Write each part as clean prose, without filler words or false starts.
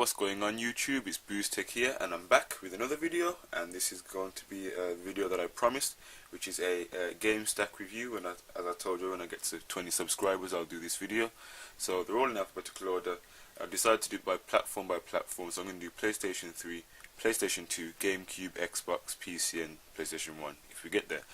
what's going on YouTube? It's Tech here, and I'm back with another video, and this is going to be a video that I promised, which is a game stack review. And as I told you, when I get to 20 subscribers I'll do this video. So they're all in alphabetical order. I decided to do it by platform, so I'm going to do PlayStation 3, PlayStation 2, GameCube, Xbox, PC and PlayStation 1 if we get there.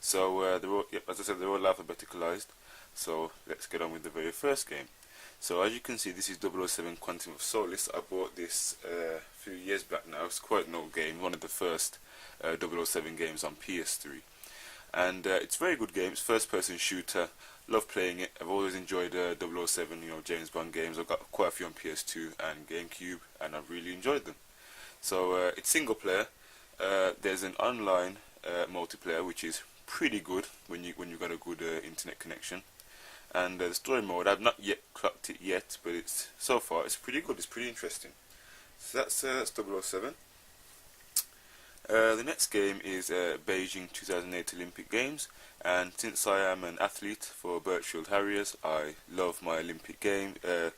So they're all, as I said, they're all alphabeticalized. So let's get on with the very first game. So as you can see, this is 007 Quantum of Solace. I bought this a few years back now. It's quite an old game, one of the first 007 games on PS3. And it's a very good game. It's first person shooter. Love playing it. I've always enjoyed 007, James Bond games. I've got quite a few on PS2 and GameCube, and I've really enjoyed them. So it's single player. There's an online multiplayer which is pretty good when you've got a good internet connection. And the story mode, I've not yet clocked it yet, but so far it's pretty good. It's pretty interesting. So that's 007. The next game is Beijing 2008 Olympic Games, and since I am an athlete for Birchfield Harriers, I love my Olympic games on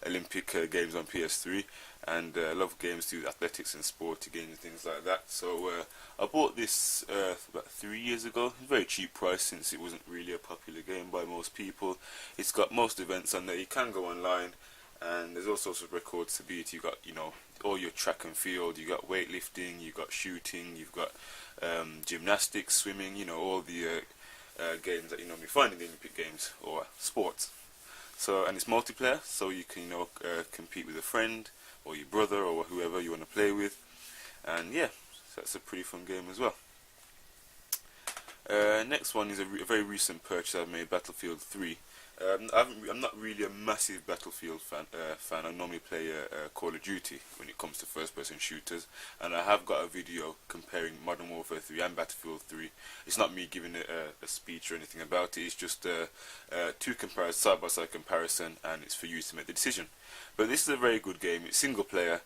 PS3, and I love games to do with athletics and sporty games and things like that. So I bought this about 3 years ago. It's a very cheap price since it wasn't really a popular game by most people. It's got most events on there. You can go online, and there's all sorts of records to beat. You've got all your track and field, you've got weightlifting, you've got shooting, you've got gymnastics, swimming, all the games that you normally find in the Olympic Games or sports. So, and it's multiplayer, so you can compete with a friend or your brother or whoever you want to play with, and yeah, so that's a pretty fun game as well. Next one is a very recent purchase I've made, Battlefield 3. I'm not really a massive Battlefield fan. I normally play Call of Duty when it comes to first-person shooters, and I have got a video comparing Modern Warfare 3 and Battlefield 3. It's not me giving it a speech or anything about it. It's just two side-by-side comparison, and it's for you to make the decision. But this is a very good game. It's single-player,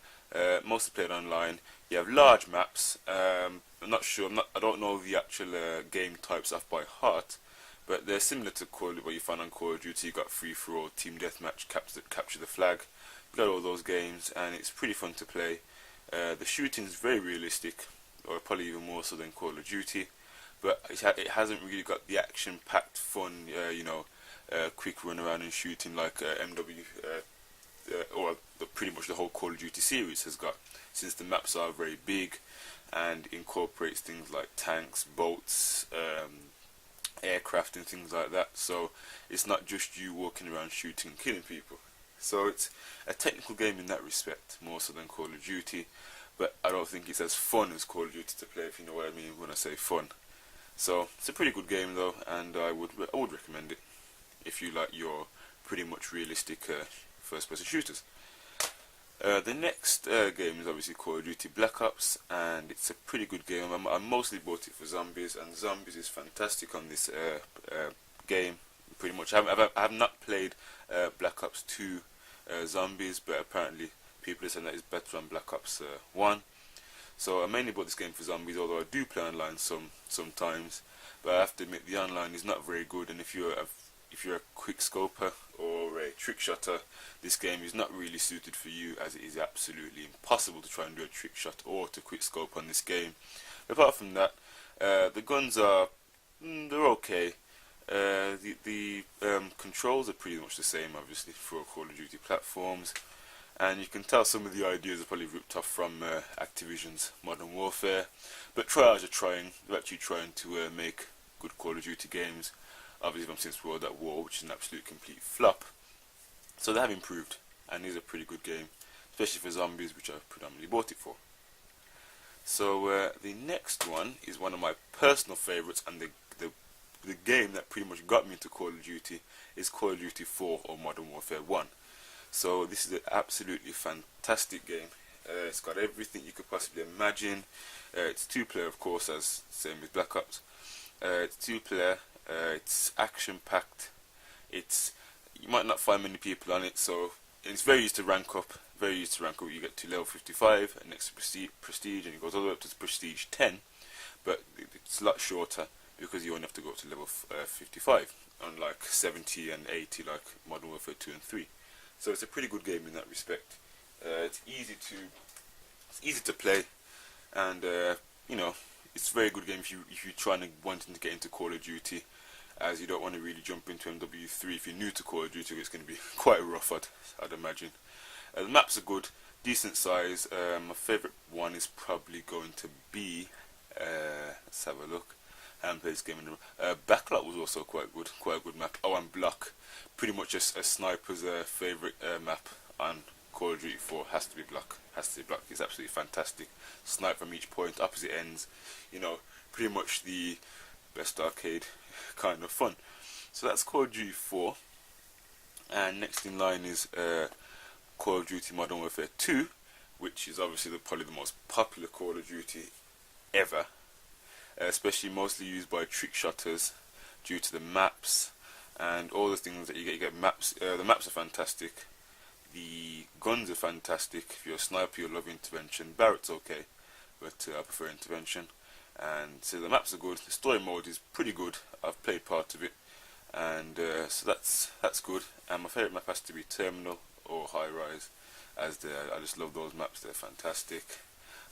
mostly played online. You have large maps. I'm not sure. I don't know the actual game types off by heart. But they're similar to what you find on Call of Duty. You've got free-for-all, team deathmatch, capture the flag. You've got all those games, and it's pretty fun to play. The shooting is very realistic, or probably even more so than Call of Duty. But it hasn't really got the action-packed fun, quick run around and shooting like MW, or pretty much the whole Call of Duty series has got. Since the maps are very big and incorporates things like tanks, boats, aircraft and things like that, so it's not just you walking around shooting and killing people. So it's a technical game in that respect, more so than Call of Duty, but I don't think it's as fun as Call of Duty to play, if you know what I mean when I say fun. So it's a pretty good game though, and I would recommend it if you like your pretty much realistic first person shooters. The next game is obviously Call of Duty Black Ops, and it's a pretty good game. I mostly bought it for zombies, and zombies is fantastic on this game. Pretty much, I have not played Black Ops 2 zombies, but apparently people are saying that it's better on Black Ops 1. So I mainly bought this game for zombies, although I do play online sometimes. But I have to admit the online is not very good, and if you're a quick scoper or a trick shotter, this game is not really suited for you, as it is absolutely impossible to try and do a trick shot or to quick scope on this game. Apart from that, the guns are they're okay. The controls are pretty much the same, obviously, for Call of Duty platforms, and you can tell some of the ideas are probably ripped off from Activision's Modern Warfare. But Triage they're actually trying to make good Call of Duty games. Obviously, since World at War, which is an absolute complete flop. So they have improved, and it is a pretty good game, especially for zombies, which I predominantly bought it for. So the next one is one of my personal favourites, and the game that pretty much got me into Call of Duty is Call of Duty 4 or Modern Warfare 1. So this is an absolutely fantastic game. It's got everything you could possibly imagine. It's two-player, of course, as same with Black Ops. It's two-player. It's action-packed. You might not find many people on it, so it's very easy to rank up. You get to level 55, and next to prestige, and it goes all the way up to prestige 10. But it's a lot shorter because you only have to go to level 55, unlike 70 and 80 like Modern Warfare 2 and 3. So it's a pretty good game in that respect. It's easy to play, and you know, it's a very good game if you're trying to wanting to get into Call of Duty, as you don't want to really jump into MW3 if you're new to Call of Duty. It's going to be quite rough, I'd imagine. The maps are good, decent size. My favourite one is probably going to be, let's have a look. I haven't played this game in Backlot was also quite a good map. Oh, and Block, pretty much a sniper's favourite map on Call of Duty 4 has to be Block. It's absolutely fantastic. Snipe from each point, opposite ends. You know, pretty much the best arcade kind of fun. So that's Call of Duty 4. And next in line is Call of Duty Modern Warfare 2, which is obviously probably the most popular Call of Duty ever, especially mostly used by trick shotters due to the maps and all the things that you get. You get maps. The maps are fantastic. The guns are fantastic. If you're a sniper, you'll love intervention. Barrett's okay, but I prefer intervention. And so the maps are good. The story mode is pretty good. I've played part of it, and so that's good. And my favourite map has to be Terminal or High Rise, as I just love those maps. They're fantastic.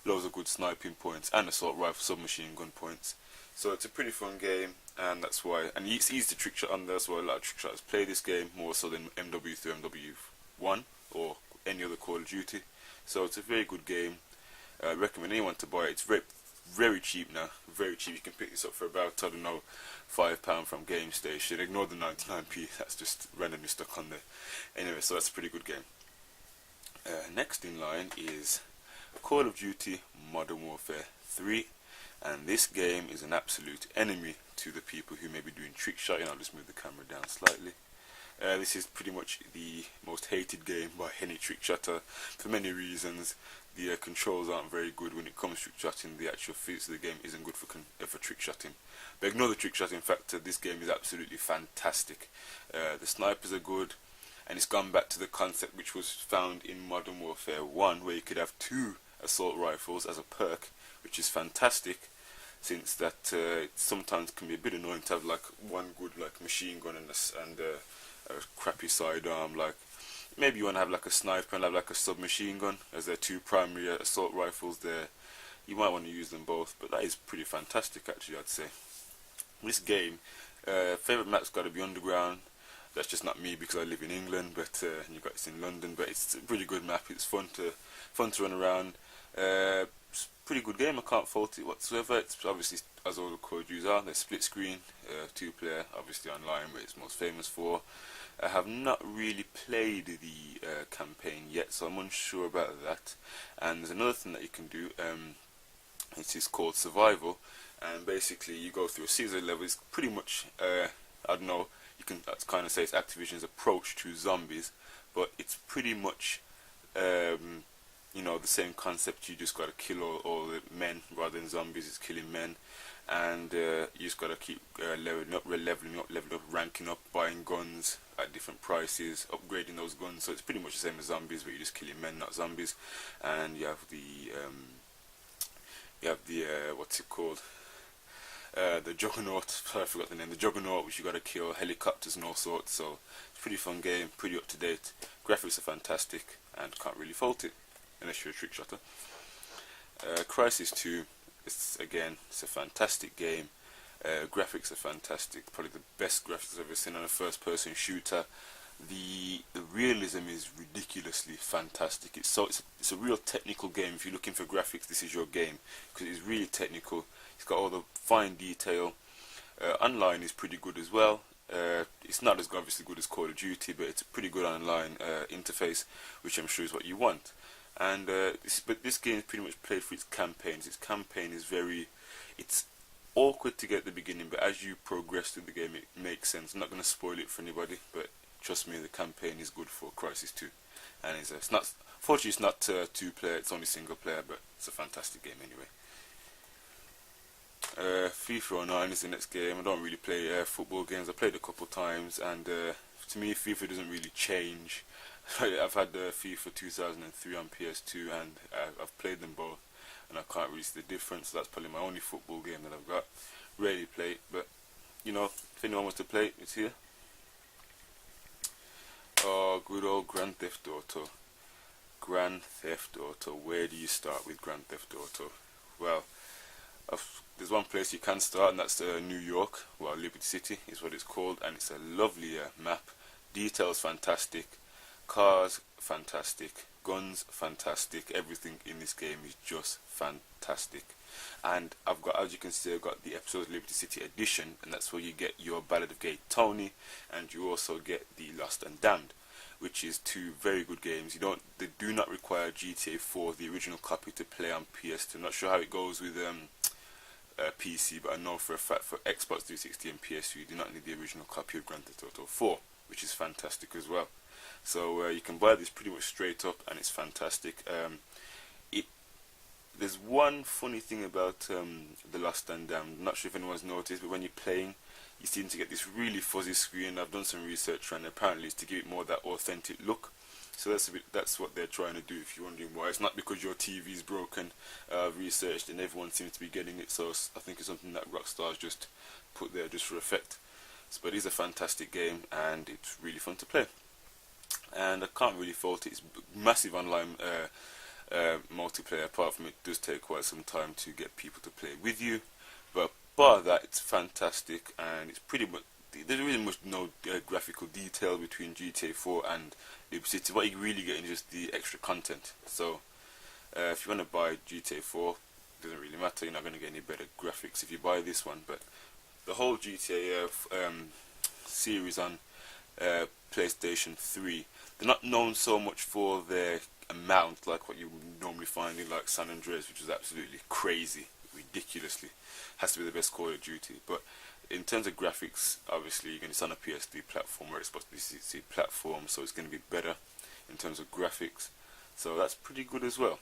Loads of good sniping points and assault rifle submachine gun points. So it's a pretty fun game, and that's why. And it's easy to trick shot on there, so a lot of trick shotters play this game more so than MW3, MW1, or any other Call of Duty. So it's a very good game. I recommend anyone to buy it. It's very cheap now. Very cheap. You can pick this up for about, I don't know, £5 from Game Station. Ignore the 99p. That's just randomly stuck on there. Anyway, so that's a pretty good game. Next in line is Call of Duty Modern Warfare 3, and this game is an absolute enemy to the people who may be doing trick shotting. I'll just move the camera down slightly. This is pretty much the most hated game by any trick shotter for many reasons. The controls aren't very good when it comes to trick shotting. The actual physics of the game isn't good for trick shotting. But ignore the trick shotting factor. This game is absolutely fantastic. The snipers are good, and it's gone back to the concept which was found in Modern Warfare 1, where you could have 2 assault rifles as a perk, which is fantastic, since that it sometimes can be a bit annoying to have like one good like machine gun and a crappy sidearm. Like maybe you want to have like a sniper and have like a submachine gun as their 2 primary assault rifles there. You might want to use them both, but that is pretty fantastic actually, I'd say. This game, favourite map's got to be Underground. That's just not me because I live in England, but you got this in London. But it's a pretty good map. It's fun to run around. It's a pretty good game. I can't fault it whatsoever. It's obviously, as all the Call of Duties are, they're split screen, 2-player, obviously online, where it's most famous for. I have not really played the campaign yet, so I'm unsure about that. And there's another thing that you can do. It is called Survival, and basically you go through a series of levels. It's pretty much, I don't know, you can kind of say it's Activision's approach to zombies, but it's pretty much, you know, the same concept. You just got to kill all the men rather than zombies. It's killing men, and you just got to keep leveling up, ranking up, buying guns at different prices, upgrading those guns. So it's pretty much the same as zombies, but you're just killing men, not zombies. And you have the what's it called? The Juggernaut, I forgot the name, the Juggernaut, which you gotta kill, helicopters and all sorts. So it's a pretty fun game, pretty up to date. Graphics are fantastic, and can't really fault it, unless you're a trick shotter. Crysis 2, it's a fantastic game. Graphics are fantastic, probably the best graphics I've ever seen on a first person shooter. The realism is ridiculously fantastic. It's a real technical game. If you're looking for graphics, this is your game, because it's really technical. It's got all the fine detail. Online is pretty good as well. It's not as obviously good as Call of Duty, but it's a pretty good online interface, which I'm sure is what you want. And but this game is pretty much played for its campaigns. Its campaign is it's awkward to get at the beginning, but as you progress through the game, it makes sense. I'm not going to spoil it for anybody, but trust me, the campaign is good for Crysis 2, and it's not. Fortunately, it's not 2-player; it's only single player, but it's a fantastic game anyway. FIFA 09 is the next game. I don't really play football games. I played a couple times, and to me, FIFA doesn't really change. I've had FIFA 2003 on PS2, and I've played them both, and I can't really see the difference. So that's probably my only football game that I've got. Rarely play it, but you know, if anyone wants to play it, it's here. Oh, good old Grand Theft Auto. Grand Theft Auto. Where do you start with Grand Theft Auto? Well, there's one place you can start, and that's New York. Well, Liberty City is what it's called, and it's a lovely map. Details fantastic, cars fantastic, guns fantastic. Everything in this game is just fantastic. And I've got, as you can see, I've got the Episodes Liberty City edition, and that's where you get your Ballad of Gay Tony, and you also get the Lost and Damned, which is two very good games. They do not require GTA 4, the original copy, to play on PS2. I'm not sure how it goes with PC, but I know for a fact for Xbox 360 and PS2 you do not need the original copy of Grand Theft Auto 4, which is fantastic as well. So you can buy this pretty much straight up, and it's fantastic. There's one funny thing about the Lost and Damned. I'm not sure if anyone's noticed, but when you're playing, you seem to get this really fuzzy screen. I've done some research, and apparently it's to give it more of that authentic look. So that's what they're trying to do. If you're wondering why, it's not because your TV's broken. I've researched, and everyone seems to be getting it. So I think it's something that Rockstar's just put there just for effect. But it's a fantastic game, and it's really fun to play. And I can't really fault it. It's massive online multiplayer. Apart from it does take quite some time to get people to play with you, but bar that, it's fantastic, and it's pretty much, there's really much no graphical detail between GTA 4 and Liberty City. What you really get is just the extra content. So if you want to buy GTA 4, it doesn't really matter, you're not going to get any better graphics if you buy this one. But the whole GTA series on PlayStation 3, they're not known so much for their amount like what you normally find in like San Andreas, which is absolutely crazy, ridiculously. Has to be the best Call of Duty. But in terms of graphics, obviously it's on a PS3 platform or Xbox 360 platform, so it's going to be better in terms of graphics. So that's pretty good as well.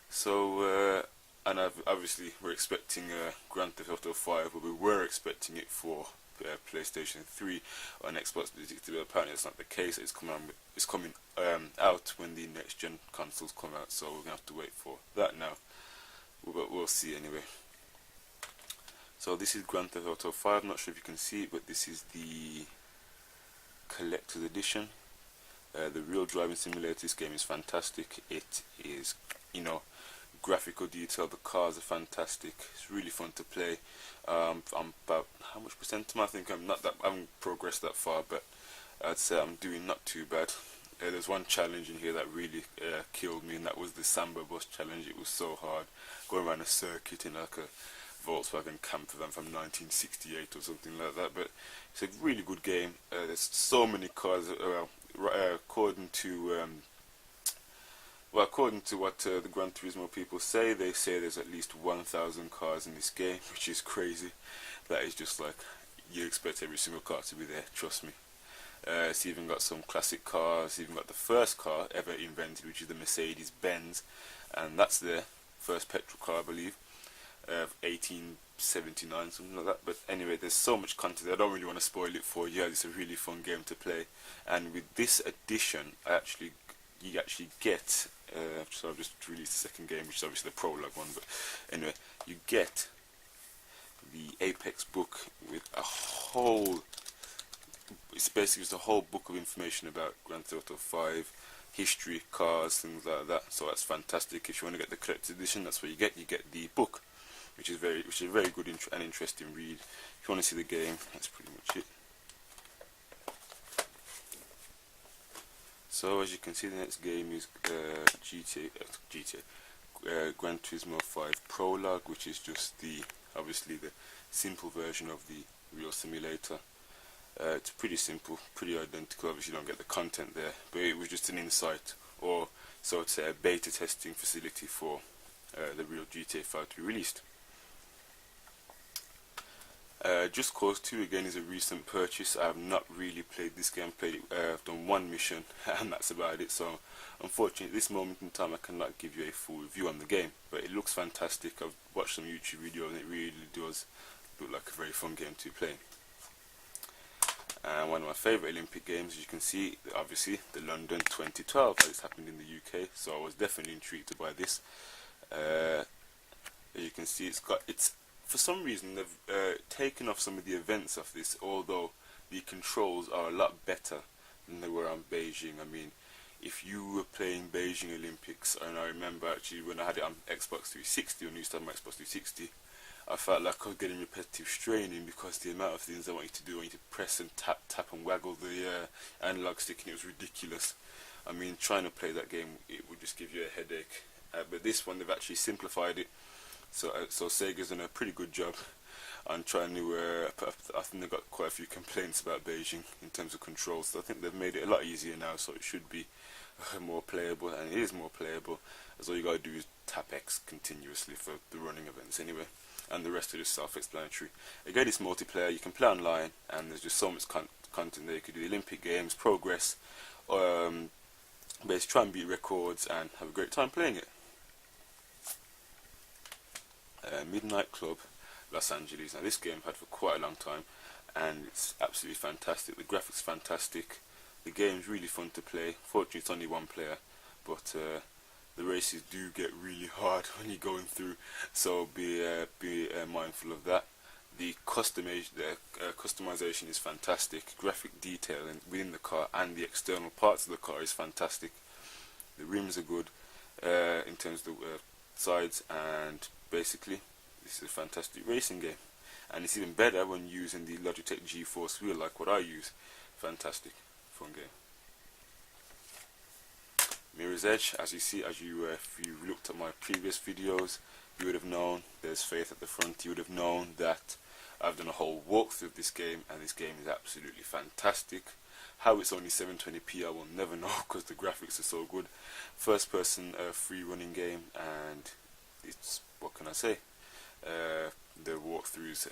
So and obviously we're expecting Grand Theft Auto 5, but we were expecting it for PlayStation 3 on Xbox 360, but apparently that's not the case. It's coming out when the next gen consoles come out, so we're gonna have to wait for that now. But we'll see anyway. So this is Grand Theft Auto 5. I'm not sure if you can see it, but this is the collector's edition. The real driving simulator. This game is fantastic. It is, graphical detail. The cars are fantastic. It's really fun to play. I'm about, how much percent am I? think I haven't progressed that far, but I'd say I'm doing not too bad. There's one challenge in here that really killed me, and that was the Samba bus challenge. It was so hard, going around a circuit in like a Volkswagen camper van from 1968 or something like that. But it's a really good game. There's so many cars. According to what the Gran Turismo people say, they say there's at least 1,000 cars in this game, which is crazy. That is just like, you expect every single car to be there, trust me. It's even got some classic cars, even got the first car ever invented, which is the Mercedes-Benz, and that's their first petrol car, I believe, 1879, something like that. But anyway, there's so much content, I don't really want to spoil it for you. It's a really fun game to play, and with this edition, you actually get, so I've just released the second game, which is obviously the prologue one, but anyway, you get the Apex book with it's basically just a whole book of information about Grand Theft Auto 5, history, cars, things like that. So that's fantastic. If you want to get the collector's edition, that's what you get. You get the book, which is a very good and interesting read. If you want to see the game, that's pretty much it. So as you can see, the next game is Gran Turismo 5 Prologue, which is just obviously the simple version of the real simulator. It's pretty simple, pretty identical. Obviously you don't get the content there, but it was just an insight, or so to say a beta testing facility for the real GTA 5 to be released. Just Cause 2 again is a recent purchase. I have not really played this game. I've done one mission and that's about it. So unfortunately at this moment in time I cannot give you a full review on the game, but it looks fantastic. I've watched some YouTube videos and it really does look like a very fun game to play. And one of my favourite Olympic games, as you can see, obviously the London 2012, as it's happened in the UK, so I was definitely intrigued to buy this. As you can see, it's for some reason they've taken off some of the events of this, although the controls are a lot better than they were on Beijing. I mean, if you were playing Beijing Olympics, and I remember actually when I had it on Xbox 360, when I used to have my Xbox 360, I felt like I was getting repetitive straining because the amount of things I want you to do, I want you to press and tap, tap and waggle the analog stick, and it was ridiculous. I mean, trying to play that game, it would just give you a headache. But this one, they've actually simplified it, so Sega's done a pretty good job on trying to. I think they've got quite a few complaints about Beijing in terms of controls, so I think they've made it a lot easier now, so it should be more playable, and it is more playable, as all you gotta do is tap X continuously for the running events anyway, and the rest of it is self-explanatory. Again, it's multiplayer, you can play online, and there's just so much content there. You could do the Olympic Games, progress, basically try and beat records and have a great time playing it. Midnight Club, Los Angeles. Now this game I've had for quite a long time, and it's absolutely fantastic. The graphics fantastic. The game's really fun to play. Fortunately, it's only one player, but the races do get really hard when you're going through, so be mindful of that. The customization is fantastic. Graphic detail within the car and the external parts of the car is fantastic. The rims are good in terms of the sides, and basically this is a fantastic racing game. And it's even better when using the Logitech G-Force wheel like what I use. Fantastic. Fun game. Mirror's Edge, as you see, if you looked at my previous videos, you would have known there's Faith at the front. You would have known that I've done a whole walkthrough of this game, and this game is absolutely fantastic. How it's only 720p I will never know, because the graphics are so good. First person free running game, and it's, what can I say, the walkthroughs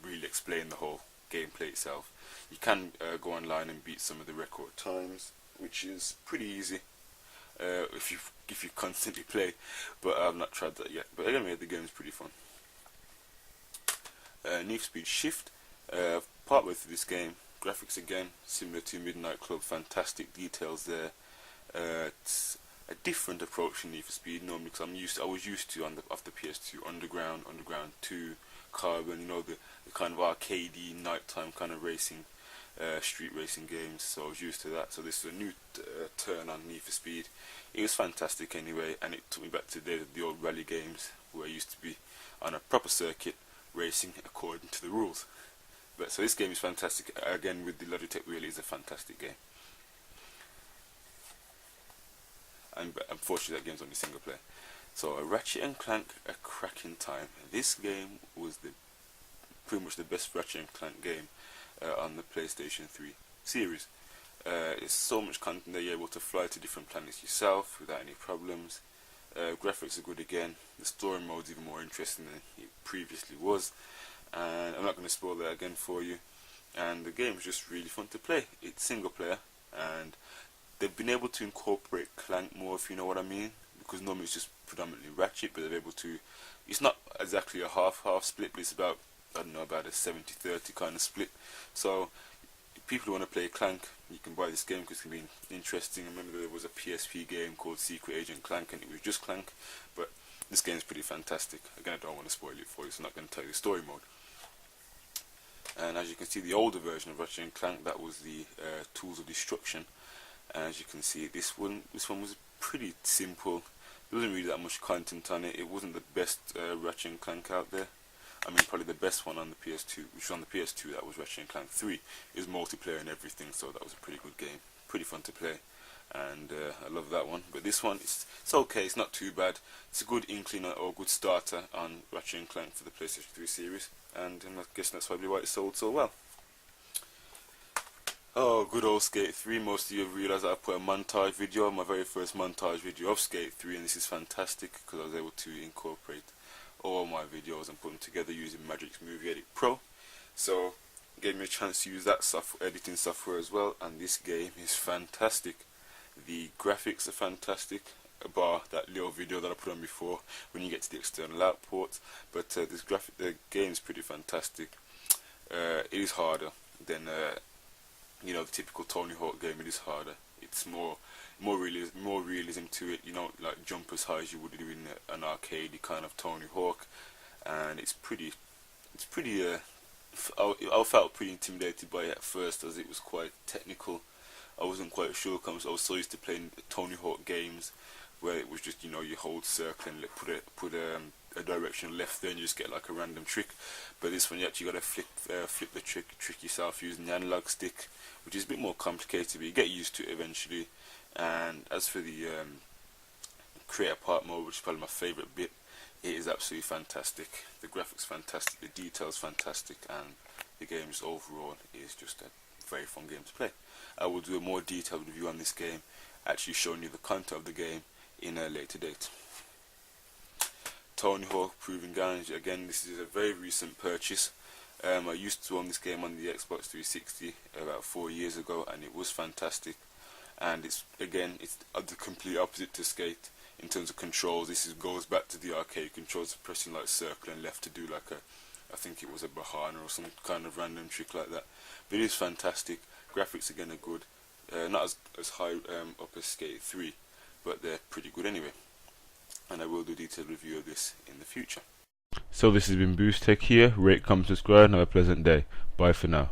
really explain the whole gameplay itself. You can go online and beat some of the record times, which is pretty easy if you constantly play, but I've not tried that yet. But anyway, the game is pretty fun. Need for Speed Shift, partway through this game. Graphics again similar to Midnight Club, fantastic details there. It's a different approach to Need for Speed normally, because I was used to off the PS2 Underground 2, Carbon, you know, the kind of arcadey nighttime kind of racing, street racing games. So I was used to that. So this is a new turn on Need for Speed. It was fantastic anyway, and it took me back to the old rally games where I used to be on a proper circuit racing according to the rules. But so this game is fantastic. Again, with the Logitech wheel, is a fantastic game. And unfortunately, that game's only single player. So Ratchet and Clank, a cracking time. This game was pretty much the best Ratchet and Clank game on the PlayStation 3 series. There's so much content there. You're able to fly to different planets yourself without any problems. Graphics are good again. The story mode's even more interesting than it previously was. And I'm not going to spoil that again for you. And the game is just really fun to play. It's single player, and they've been able to incorporate Clank more, if you know what I mean, because normally it's just predominantly Ratchet, but they're able to, it's not exactly a half-half split, but it's about, I don't know, about a 70-30 kind of split. So if people want to play Clank, you can buy this game because it's going to be interesting. I remember there was a PSP game called Secret Agent Clank, and it was just Clank, but this game is pretty fantastic. Again, I don't want to spoil it for you, so I'm not going to tell you the story mode. And as you can see, the older version of Ratchet and Clank, that was the Tools of Destruction. And as you can see, this one was pretty simple. There wasn't really that much content on it. It wasn't the best Ratchet and Clank out there. I mean, probably the best one on the PS2, which was on the PS2, that was Ratchet and Clank 3. It was multiplayer and everything, so that was a pretty good game. Pretty fun to play, and I love that one. But this one, it's okay, it's not too bad. It's a good inkling or good starter on Ratchet and Clank for the PlayStation 3 series, and I guess that's probably why it sold so well. Oh, good old Skate 3. Most of you have realised that I put a montage video, my very first montage video of Skate 3, and this is fantastic because I was able to incorporate all my videos and put them together using Magic's Movie Edit Pro. So it gave me a chance to use that editing software as well, and this game is fantastic. The graphics are fantastic, bar that little video that I put on before when you get to the external outputs, but the game is pretty fantastic. It is harder than you know, the typical Tony Hawk game. It is harder. It's more realism to it. You know, like jump as high as you would do in an arcade kind of Tony Hawk, and it's pretty. I felt pretty intimidated by it at first, as it was quite technical. I wasn't quite sure because I was so used to playing Tony Hawk games where it was just, you hold circle and put a direction left there and you just get like a random trick. But this one you actually got to flip the trick yourself using the analog stick, which is a bit more complicated, but you get used to it eventually. And as for the create a part mode, which is probably my favourite bit, it is absolutely fantastic. The graphics fantastic, the details fantastic, and the game's overall is just a very fun game to play. I will do a more detailed review on this game, actually showing you the content of the game in a later date. Tony Hawk Proving Ground, again, this is a very recent purchase. I used to own this game on the Xbox 360 about 4 years ago, and it was fantastic. And it's the complete opposite to Skate in terms of controls. This goes back to the arcade controls, pressing like circle and left to do like I think it was a Bahana or some kind of random trick like that. But it is fantastic. Graphics again are good, not as high up as Skate 3, but they're pretty good anyway. And I will do a detailed review of this in the future. So this has been Boost Tech here. Rate, comment, subscribe, and have a pleasant day. Bye for now.